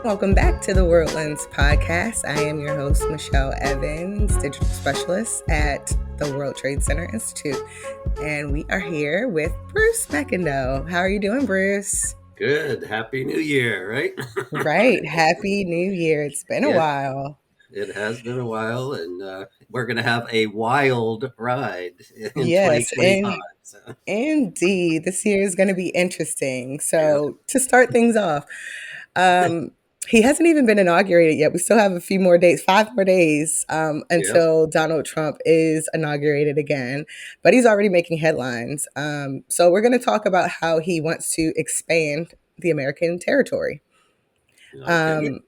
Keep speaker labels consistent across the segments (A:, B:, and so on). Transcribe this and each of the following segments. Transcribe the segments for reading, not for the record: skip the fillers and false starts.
A: Welcome back to the Worldlands podcast. I am your host, Michelle Evans, digital specialist at the World Trade Center Institute. And we are here with Bruce McIndoe. How are you doing, Bruce?
B: Good. Happy New Year, right?
A: Right. Happy New Year. It's been a
B: Yeah,
A: while.
B: it has been a while, and we're going to have a wild ride in
A: Yes,
B: 2025. So,
A: indeed. This year is going to be interesting.
B: yeah,
A: So, to start things off, Um, he hasn't even been inaugurated yet. We still have a few more days, 5 more days
B: yep.
A: until Donald Trump is inaugurated again. But he's already making headlines. So we're going to talk about how he wants to expand the American territory.
B: Okay.
A: Um,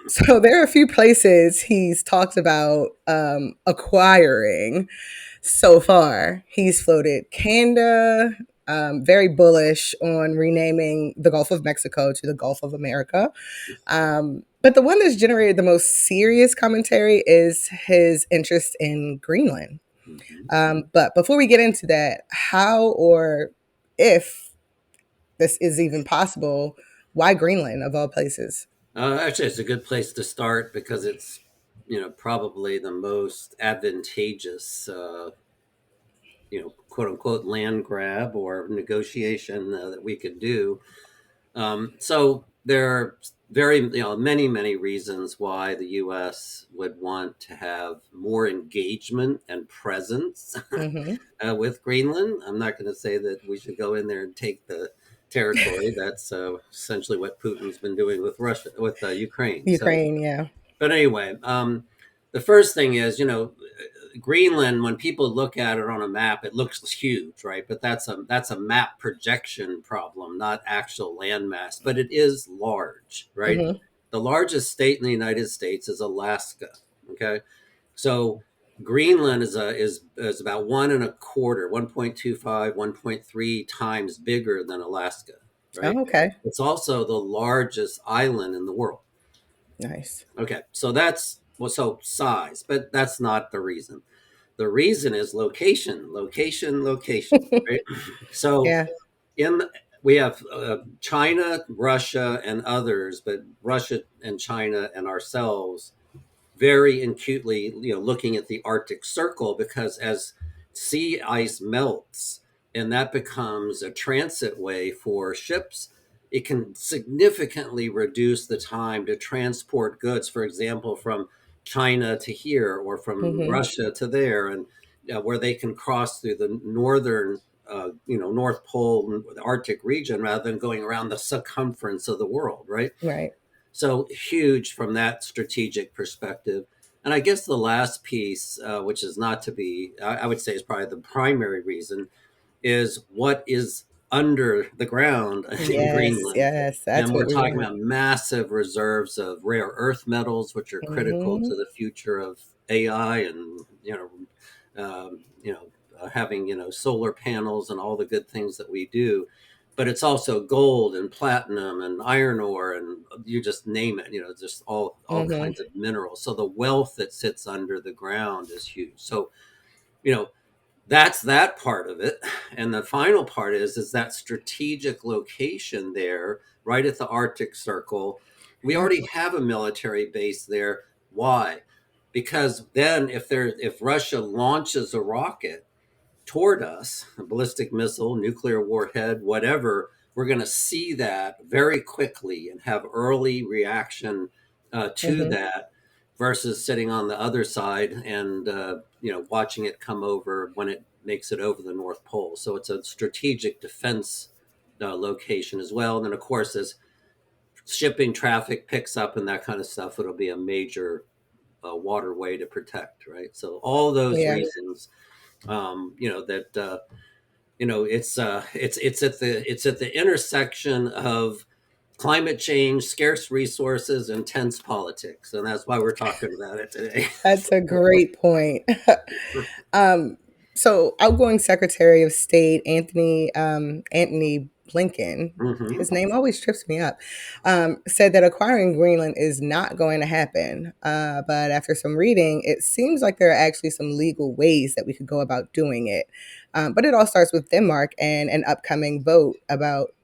A: so there are a few places he's talked about acquiring so far. He's floated Canada, very bullish on renaming the Gulf of Mexico to the Gulf of America. But the one that's generated the most serious commentary is his interest in Greenland.
B: Mhm.
A: But before we get into that, how or if this is even possible, why Greenland of all places?
B: Actually, it's a good place to start because it's, probably the most advantageous, quote unquote, land grab or negotiation that we could do. So there are many reasons why the U.S. would want to have more engagement and presence
A: Hmm.
B: with Greenland. I'm not going to say that we should go in there and take the territory. That's essentially what Putin's been doing with Russia, with Ukraine. So,
A: Ukraine, yeah.
B: but anyway, the first thing is, Greenland, when people look at it on a map, it looks huge, right? But that's a map projection problem, not actual landmass. But it is large, right?
A: Hmm.
B: The largest state in the United States is Alaska. Okay, so Greenland is about 1.25, 1.25, 1.3 times bigger than Alaska, right?
A: Oh, okay.
B: It's also the largest island in the world.
A: Nice.
B: Okay, so that's well, so size, but that's not the reason. The reason is location, location, location, right? So
A: Yeah.
B: in we have China, Russia, and others, but Russia and China and ourselves very acutely, looking at the Arctic Circle because as sea ice melts and that becomes a transit way for ships, it can significantly reduce the time to transport goods, for example, from China to here or from
A: Hmm.
B: Russia to there, and where they can cross through the northern, North Pole, the Arctic region, rather than going around the circumference of the world, right?
A: Right.
B: So huge from that strategic perspective. And I guess the last piece, which is not to be, I would say is probably the primary reason, is what is under the ground in
A: Yes.
B: Greenland.
A: Yes. That's
B: And
A: what
B: we're
A: we
B: talking
A: want.
B: about massive reserves of rare earth metals, which are critical
A: Hmm.
B: to the future of AI and, having, solar panels and all the good things that we do. But it's also gold and platinum and iron ore and you just name it, just all
A: Hmm.
B: kinds of minerals. So the wealth that sits under the ground is huge. So, you know, that's that part of it. And the final part is that strategic location there, right at the Arctic Circle. We
A: Yeah.
B: already have a military base there. Why? Because then if Russia launches a rocket toward us, a ballistic missile, nuclear warhead, whatever, we're going to see that very quickly and have early reaction to
A: Hmm.
B: that versus sitting on the other side and watching it come over when it makes it over the North Pole. So it's a strategic defense location as well. And then of course, as shipping traffic picks up and that kind of stuff, it'll be a major waterway to protect, right? So all those
A: Yeah.
B: reasons, that it's at the intersection of climate change, scarce resources, and tense politics, and that's why we're talking about it today.
A: That's a great point. um, so outgoing Secretary of State Anthony Blinken,
B: Hmm.
A: his name always trips me up, said that acquiring Greenland is not going to happen. But after some reading, it seems like there are actually some legal ways that we could go about doing it. But it all starts with Denmark and an upcoming vote about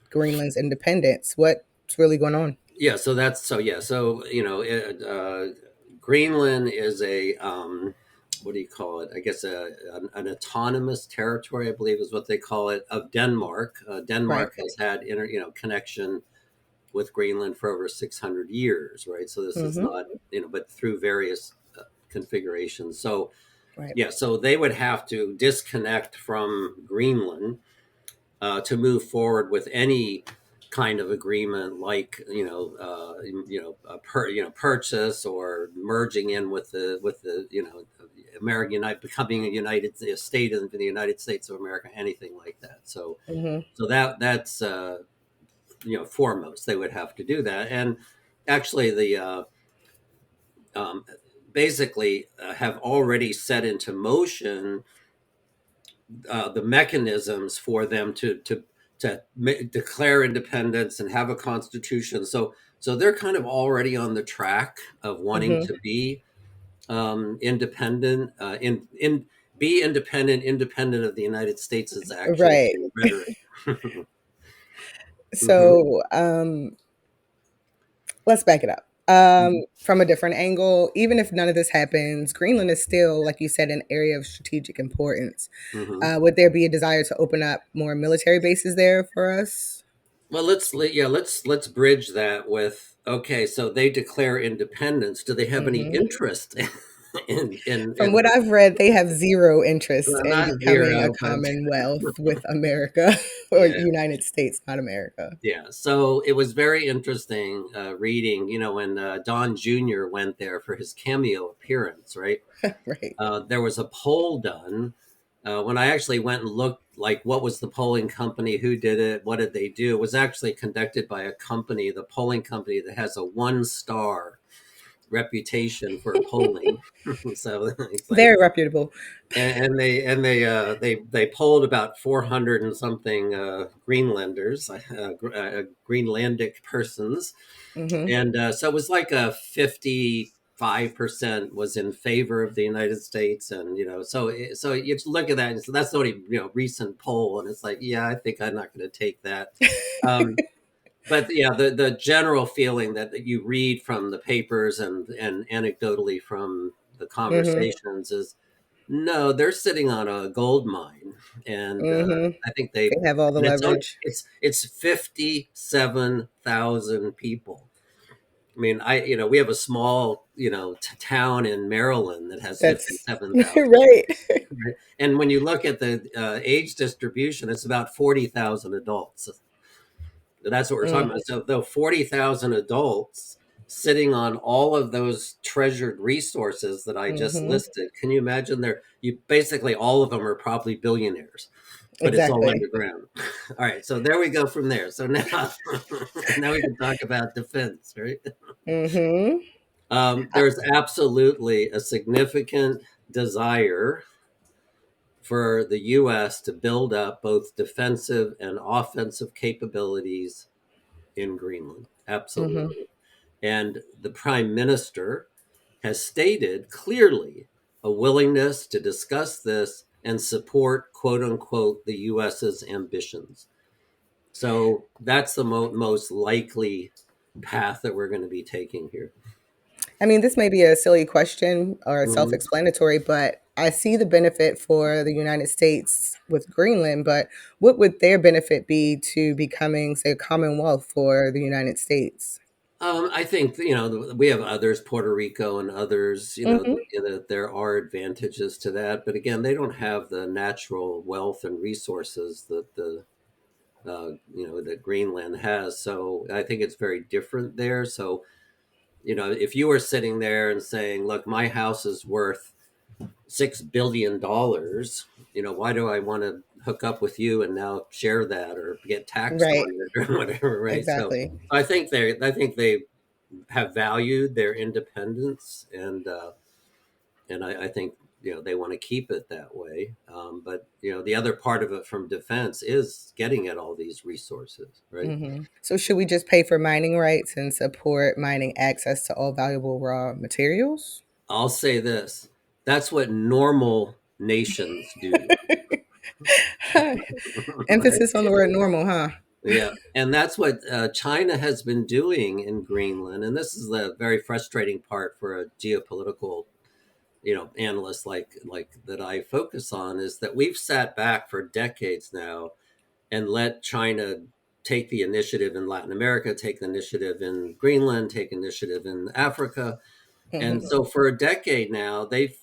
A: Greenland's independence. What's really going on?
B: Yeah, so that's so yeah, so Greenland is a what do you call it? I guess an autonomous territory, I believe, is what they call it, of Denmark.
A: Right.
B: Denmark has had connection with Greenland for over 600 years, right? So this is
A: Mm-hmm.
B: not but through various configurations. So
A: Right.
B: yeah, so they would have to disconnect from Greenland to move forward with any kind of agreement, like purchase or merging in with the American United, becoming a United a state of the United States of America, anything like that. So
A: Mm-hmm.
B: that's foremost they would have to do that, and actually the um, basically have already set into motion the mechanisms for them to declare independence and have a constitution. So they're kind of already on the track of wanting
A: Mm-hmm.
B: to be independent. In be independent, independent of the United States is actually
A: Right.
B: the rhetoric. Hmm.
A: So let's back it up. From a different angle, even if none of this happens, Greenland is still, like you said, an area of strategic importance.
B: Hmm.
A: Would there be a desire to open up more military bases there for us?
B: Well, let's bridge that with okay. So they declare independence. Do they have any
A: Hmm.
B: interest
A: From
B: in
A: what I've read, they have zero interest
B: well,
A: in
B: not
A: becoming a
B: zero, but
A: commonwealth with America or
B: yeah.
A: United States, not America.
B: Yeah, so it was very interesting reading, when Don Jr. went there for his cameo appearance, right?
A: Right.
B: There was a poll done. When I actually went and looked, like, what was the polling company, who did it, what did they do? It was actually conducted by a company, the polling company that has a 1-star reputation for polling. So it's like,
A: Very reputable.
B: and they polled about 400 and something Greenlanders, Greenlandic persons,
A: Hmm.
B: and so it was like a 55% was in favor of the United States, and so you look at that, and so that's the only recent poll, and it's like, yeah, I think I'm not going to take that. Um, but yeah, the general feeling that you read from the papers and anecdotally from the
A: Hmm.
B: conversations is no, they're sitting on a gold mine, and
A: Hmm.
B: I think
A: They have all the
B: and
A: leverage.
B: it's 57,000 people. I mean, we have a small town in Maryland that has
A: That's
B: 57,000,
A: right.
B: right? And when you look at the age distribution, it's about 40,000 adults. That's what we're talking
A: Mm,
B: about. So the 40,000 adults sitting on all of those treasured resources that I just
A: hmm.
B: listed. Can you imagine you basically all of them are probably billionaires, but it's all
A: Exactly.
B: underground. All right. So there we go from there. So now, now we can talk about defense, right?
A: Hmm.
B: There's absolutely a significant desire for the U.S. to build up both defensive and offensive capabilities in Greenland.
A: Hmm.
B: Absolutely. And the prime minister has stated clearly a willingness to discuss this and support, quote unquote, the US's ambitions. So that's the most likely path that we're going to be taking here.
A: I mean, this may be a silly question or
B: Mhm.
A: self-explanatory, but I see the benefit for the United States with Greenland, but what would their benefit be to becoming, say, a commonwealth for the United States?
B: I think we have others, Puerto Rico and others.
A: Hmm.
B: There are advantages to that, but again, they don't have the natural wealth and resources that that Greenland has. So I think it's very different there. So if you were sitting there and saying, "Look, my house is worth $6 billion," why do I want to hook up with you and now share that or get taxed
A: Right.
B: on it or whatever, right? So
A: Exactly.
B: I think they have valued their independence, and I think they want to keep it that way. But the other part of it from defense is getting at all these resources, right?
A: Hmm. So should we just pay for mining rights and support mining access to all valuable raw materials?
B: I'll say this: that's what normal nations do, right?
A: Emphasis on the word normal, huh?
B: Yeah, and that's what China has been doing in Greenland, and this is the very frustrating part for a geopolitical, analyst like that I focus on, is that we've sat back for decades now and let China take the initiative in Latin America, take the initiative in Greenland, take initiative in Africa. And
A: Hmm.
B: so for a decade now, they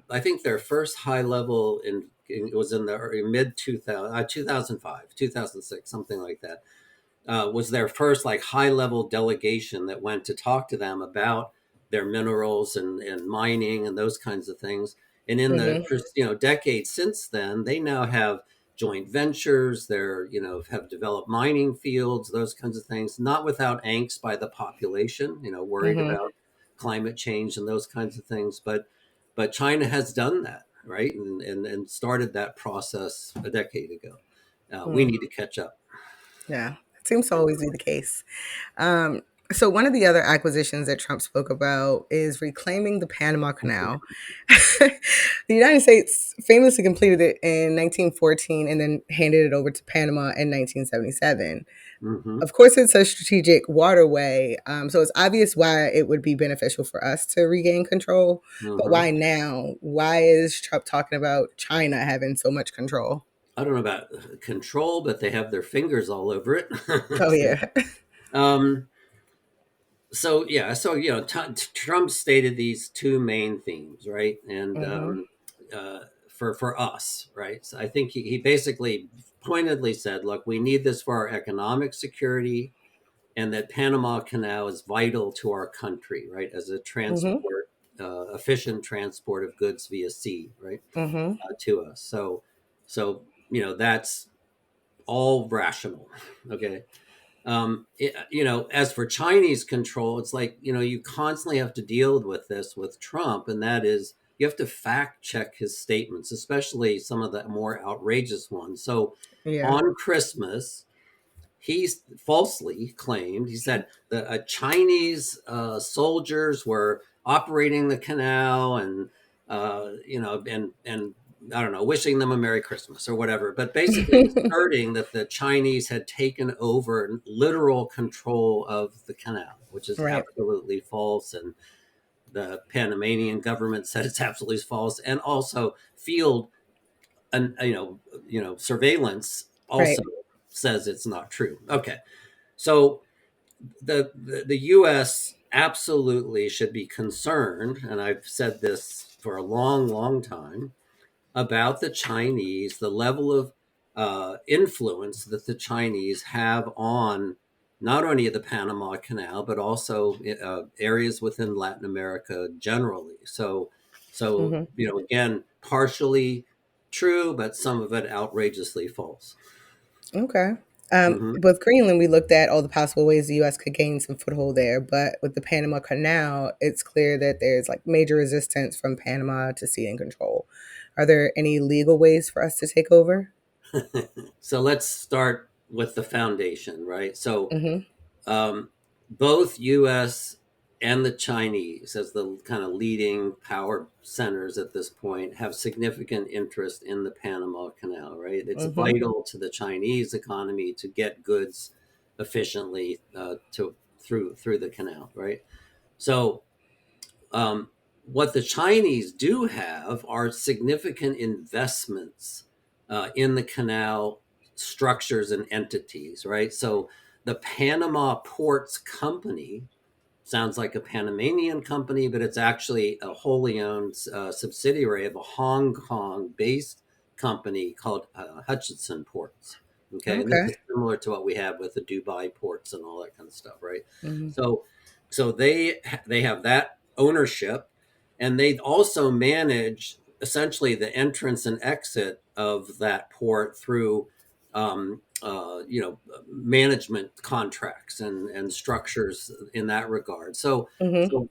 B: I think their first high level it was in the mid 2000, 2005, 2006, something like that, was their first like high level delegation that went to talk to them about their minerals and mining and those kinds of things. And in the
A: Hmm.
B: decades since then, they now have joint ventures. They're have developed mining fields, those kinds of things, not without angst by the population, worried
A: Hmm.
B: about climate change and those kinds of things. But China has done that, right, and started that process a decade ago. We
A: Mm.
B: need to catch up.
A: Yeah, it seems to always be the case. Um, so one of the other acquisitions that Trump spoke about is reclaiming the Panama Canal. The United States famously completed it in 1914 and then handed it over to Panama in 1977.
B: Hmm.
A: Of course, it's a strategic waterway, so it's obvious why it would be beneficial for us to regain control. But
B: Hmm.
A: why now? Why is Trump talking about China having so much control?
B: I don't know about control, but they have their fingers all over it.
A: Oh
B: so,
A: yeah.
B: um, so yeah, so Trump stated these two main themes, right? And
A: Hmm.
B: for us, right? So I think he basically pointedly said, "Look, we need this for our economic security, and that Panama Canal is vital to our country, right? As a
A: Hmm.
B: transport, efficient transport of goods via sea, right,
A: Hmm.
B: to us. So that's all rational, okay. As for Chinese control, it's like you constantly have to deal with this with Trump, and that is you have to fact check his statements, especially some of the more outrageous ones. So
A: Yeah.
B: on Christmas, he falsely claimed, he said that Chinese soldiers were operating the canal, and and I don't know, wishing them a Merry Christmas or whatever, but basically asserting that the Chinese had taken over literal control of the canal, which is
A: Right.
B: absolutely false. And the Panamanian government said it's absolutely false, and also field and surveillance also
A: Right.
B: says it's not true. Okay, so the U.S. absolutely should be concerned, and I've said this for a long, long time, about the Chinese, the level of influence that the Chinese have on not only the Panama Canal but also areas within Latin America generally. So
A: Hmm.
B: again, partially true, but some of it outrageously false.
A: Okay.
B: Hmm.
A: With Greenland, we looked at all the possible ways the U.S. could gain some foothold there, but with the Panama Canal, it's clear that there's like major resistance from Panama to ceding control. Are there any legal ways for us to take over?
B: So let's start with the foundation, right? So
A: Hmm.
B: um, both U.S. and the Chinese, as the kind of leading power centers at this point, have significant interest in the Panama Canal, right? It's
A: Hmm.
B: vital to the Chinese economy to get goods efficiently to through the canal, right? So um, what the Chinese do have are significant investments in the canal structures and entities, right? So the Panama Ports Company sounds like a Panamanian company, but it's actually a wholly owned subsidiary of a Hong Kong based company called Hutchinson Ports. Okay. And this
A: Okay.
B: is similar to what we have with the Dubai ports and all that kind of stuff, right?
A: Hmm.
B: So, so they have that ownership, and they also manage essentially the entrance and exit of that port through management contracts and structures in that regard. So,
A: Hmm.
B: so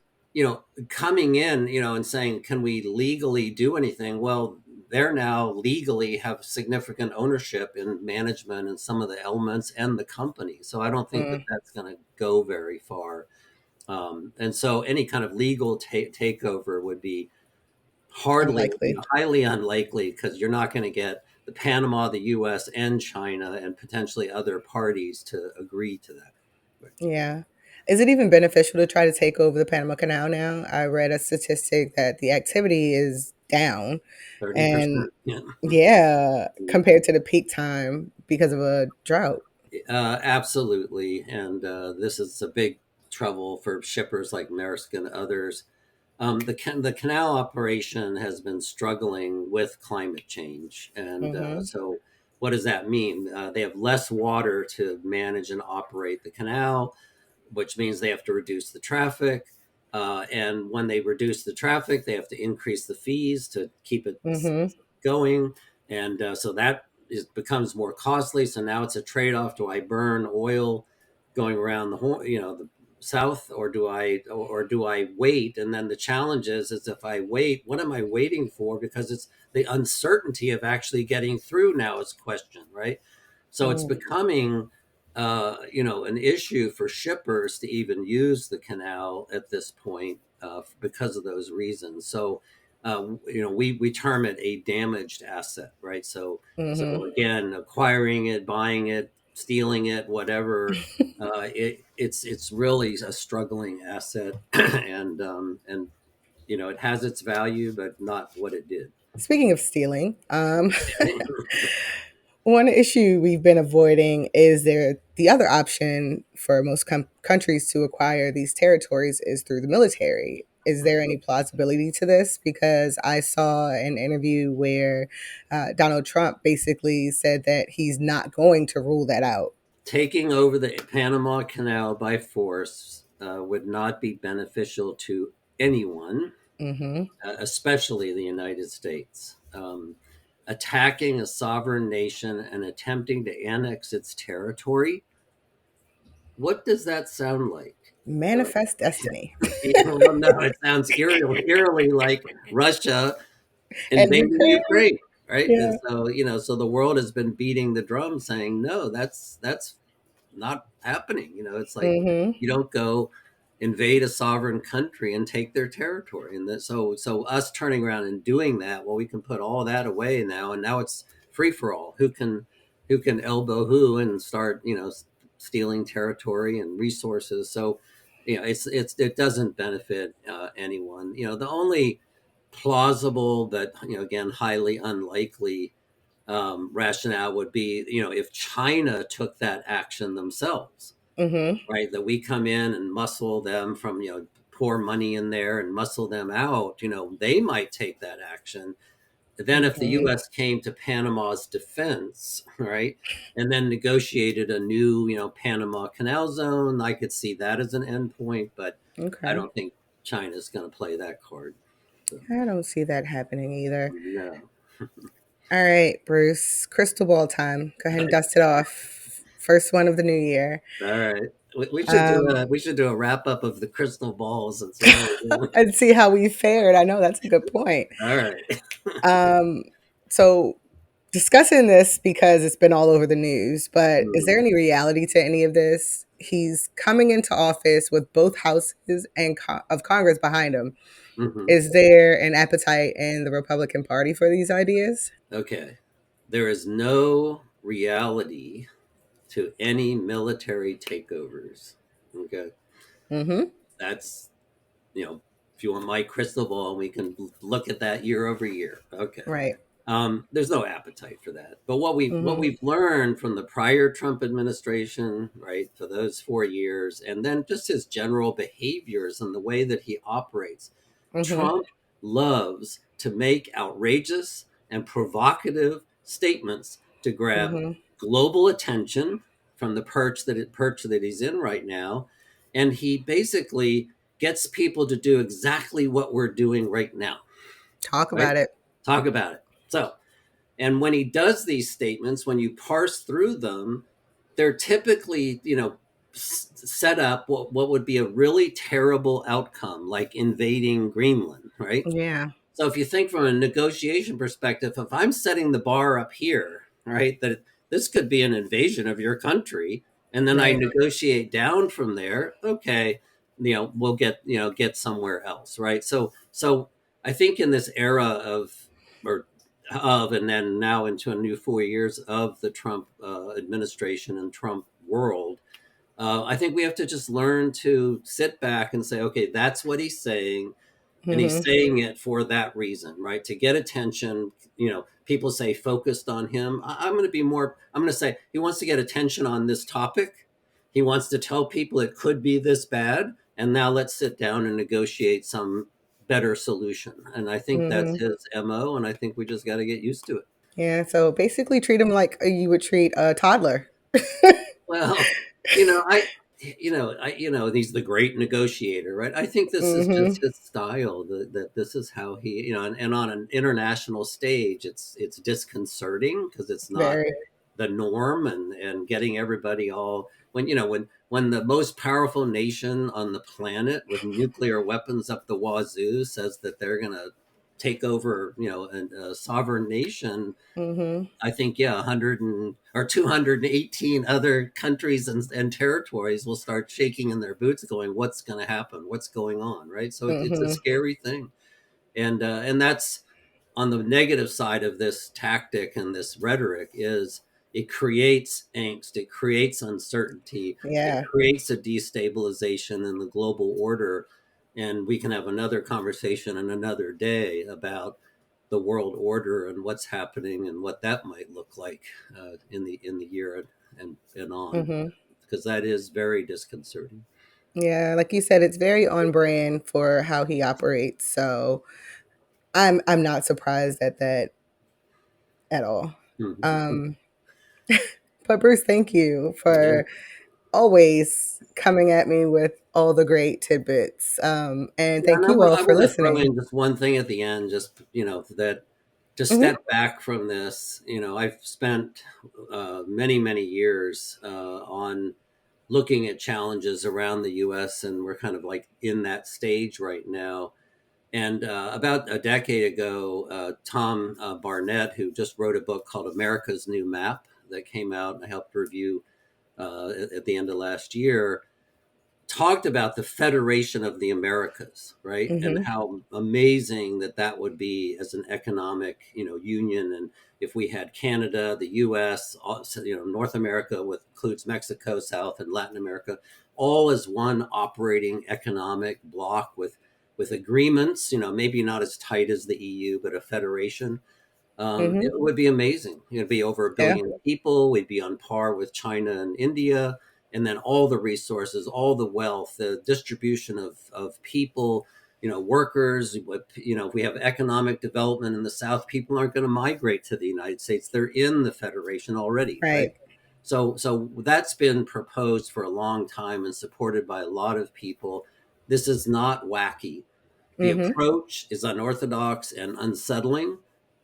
B: coming in, and saying, can we legally do anything? Well, they're now legally have significant ownership in management and some of the elements and the company. So I don't think that
A: Mm.
B: that's going to go very far. And so any kind of legal takeover would be hardly,
A: Unlikely.
B: highly unlikely, because you're not going to get the Panama, the U.S., and China, and potentially other parties to agree to that.
A: Yeah. Is it even beneficial to try to take over the Panama Canal now? I read a statistic that the activity is down,
B: 30%.
A: and
B: Yeah.
A: yeah, compared to the peak time because of a drought.
B: Absolutely. And this is a big trouble for shippers like Maersk and others. The canal operation has been struggling with climate change. And
A: Mhm.
B: so, what does that mean? They have less water to manage and operate the canal, which means they have to reduce the traffic. And when they reduce the traffic, they have to increase the fees to keep it
A: Mhm.
B: going. And so becomes more costly. So now it's a trade off. Do I burn oil going around the south, or do I wait? And then the challenge is if I wait, what am I waiting for? Because it's the uncertainty of actually getting through now is questioned, right? So it's
A: Mm.
B: becoming an issue for shippers to even use the canal at this point because of those reasons. So, we term it a damaged asset, right? So
A: Mhm.
B: again, acquiring it, buying it, stealing it, whatever, it's really a struggling asset, and it has its value, but not what it did.
A: Speaking of stealing, one issue we've been avoiding is the other option for most countries to acquire these territories is through the military. Is there any plausibility to this? Because I saw an interview where Donald Trump basically said that he's not going to rule that out.
B: Taking over the Panama Canal by force would not be beneficial to anyone,
A: Hmm.
B: especially the United States. Attacking a sovereign nation and attempting to annex its territory, what does that sound like? Uh,
A: Manifest destiny.
B: well, no, it sounds eerily like Russia
A: And
B: invading
A: Ukraine.
B: Ukraine, right? And
A: Yeah.
B: so the world has been beating the drum, saying no, that's not happening. It's like
A: Hmm.
B: you don't go invade a sovereign country and take their territory. And so us turning around and doing that, well, we can put all that away now, and now it's free for all. Who can elbow who and start stealing territory and resources. So it doesn't benefit anyone. The only plausible but again highly unlikely rationale would be, if China took that action themselves,
A: Hmm.
B: right? That we come in and muscle them from, pour money in there and muscle them out, they might take that action. Then if the
A: Hmm.
B: U.S. came to Panama's defense, right, and then negotiated a new, Panama Canal zone, I could see that as an endpoint, but I
A: Okay.
B: don't think China's going to play that card. So,
A: I don't see that happening either.
B: no.
A: All right, Bruce, crystal ball time. Go ahead and dust it off. First one of the new year.
B: All right. We should do
A: Um,
B: a wrap up of the crystal balls and see how we're doing.
A: and see how we fared. I know that's a good point.
B: All right.
A: Um, so, discussing this because it's been all over the news, but is there
B: Mm,
A: any reality to any of this? He's coming into office with both houses of Congress behind him.
B: hmm.
A: Is there an appetite in the Republican Party for these ideas?
B: Okay. There is no reality to any military takeovers. Okay.
A: Mm-hmm.
B: That's, you know, if you want my crystal ball, we can look at that year over year. Okay.
A: Right.
B: There's no appetite for that. But what
A: Mm-hmm.
B: we've learned from the prior Trump administration, right, for those 4 years, and then just his general behaviors and the way that he operates,
A: Mm-hmm.
B: Trump loves to make outrageous and provocative statements to grab
A: Mm-hmm.
B: global attention from the perch that he's in right now, and he basically gets people to do exactly what we're doing right now,
A: Talk
B: right?
A: about it.
B: Talk about it. So, and when he does these statements, when you parse through them, they're typically, set up what would be a really terrible outcome, like invading Greenland, right?
A: Yeah.
B: So if you think from a negotiation perspective, if I'm setting the bar up here, right, that this could be an invasion of your country, and then I
A: Right.
B: negotiate down from there, okay, we'll get somewhere else, right? So I think in this era of, or of, and then now into a new 4 years of the Trump administration and Trump world. I think we have to just learn to sit back and say, okay, that's what he's saying, and he's
A: Mm-hmm.
B: saying it for that reason, right? To get attention. People say focused on him. I'm going to be more. I'm going to say he wants to get attention on this topic. He wants to tell people it could be this bad, and now let's sit down and negotiate some better solution. And I think that's
A: Mm-hmm.
B: his mo, and I think we just got to get used to it.
A: Yeah. So basically, treat him like you would treat a toddler.
B: Well, you know, he's the great negotiator, right? I think this is just
A: Mm-hmm.
B: his style. That this is how he, and on an international stage, it's disconcerting because it's not
A: Very.
B: the norm, and getting everybody all when the most powerful nation on the planet with nuclear weapons up the wazoo says that they're going to take over, a sovereign nation.
A: Mm-hmm.
B: I think, yeah, 218 other countries and territories will start shaking in their boots, going, "What's going to happen? What's going on?" Right? So it's a
A: Mm-hmm.
B: scary thing, and that's on the negative side of this tactic and this rhetoric is it creates angst, it creates uncertainty, it
A: Yeah.
B: creates a destabilization in the global order, and we can have another conversation in another day about the world order and what's happening and what that might look like in the year and on,
A: Mm-hmm.
B: because that is very disconcerting.
A: Yeah. Like you said, it's very on brand for how he operates. So I'm not surprised at that at all.
B: Mhm.
A: Um, but Bruce, thank you
B: Yeah.
A: for always coming at me with all the great tidbits. And
B: Yeah,
A: thank
B: and
A: you all
B: I
A: for
B: want to throw
A: listening.
B: in just one thing at the end, just that to
A: Hmm.
B: step back from this. I've spent many, many years on looking at challenges around the U.S., and we're kind of like in that stage right now. And about a decade ago, Tom Barnett, who just wrote a book called America's New Map that came out and I helped review at the end of last year, talked about the Federation of the Americas, right? And
A: Hmm.
B: how amazing that would be as an economic, union. And if we had Canada, the U.S., also, North America, which includes Mexico, South and Latin America, all as one operating economic bloc with agreements, maybe not as tight as the EU, but a federation.
A: Hmm.
B: It would be amazing. It'd be over a
A: Yeah.
B: billion people. We'd be on par with China and India. And then all the resources, all the wealth, the distribution of people, workers. If we have economic development in the South, people aren't going to migrate to the United States. They're in the Federation already, right?
A: Right.
B: So that's been proposed for a long time and supported by a lot of people. This is not wacky. The
A: Hmm.
B: approach is unorthodox and unsettling,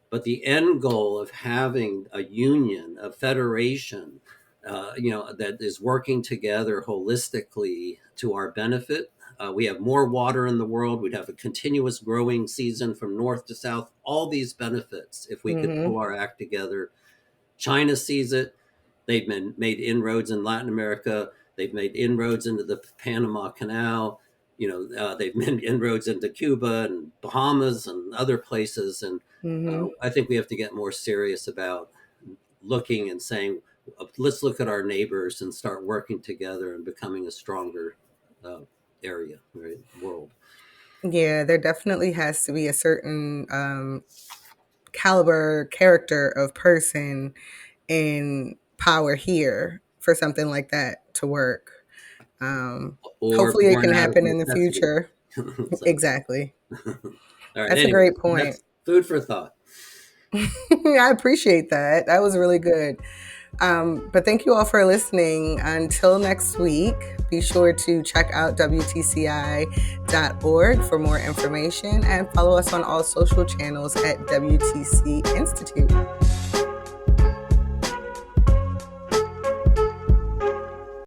B: but the end goal of having a union, a federation, that is working together holistically to our benefit. We have more water in the world. We'd have a continuous growing season from north to south. All these benefits, if we could
A: Hmm.
B: pull our act together. China sees it. They've been made inroads in Latin America. They've made inroads into the Panama Canal. They've made inroads into Cuba and Bahamas and other places. And
A: Hmm.
B: I think we have to get more serious about looking and saying, let's look at our neighbors and start working together and becoming a stronger uh, area, right? World.
A: Yeah, there definitely has to be a certain caliber, character of person in power here for something like that to work. Um,
B: Or
A: Hopefully, it
B: born
A: can
B: out of
A: happen in the
B: necessity.
A: future.
B: So,
A: Exactly.
B: all right.
A: That's a
B: Anyway,
A: great point.
B: that's food for thought.
A: I appreciate that. That was really good. But thank you all for listening. Until next week, be sure to check out WTCI.org for more information and follow us on all social channels at WTC Institute.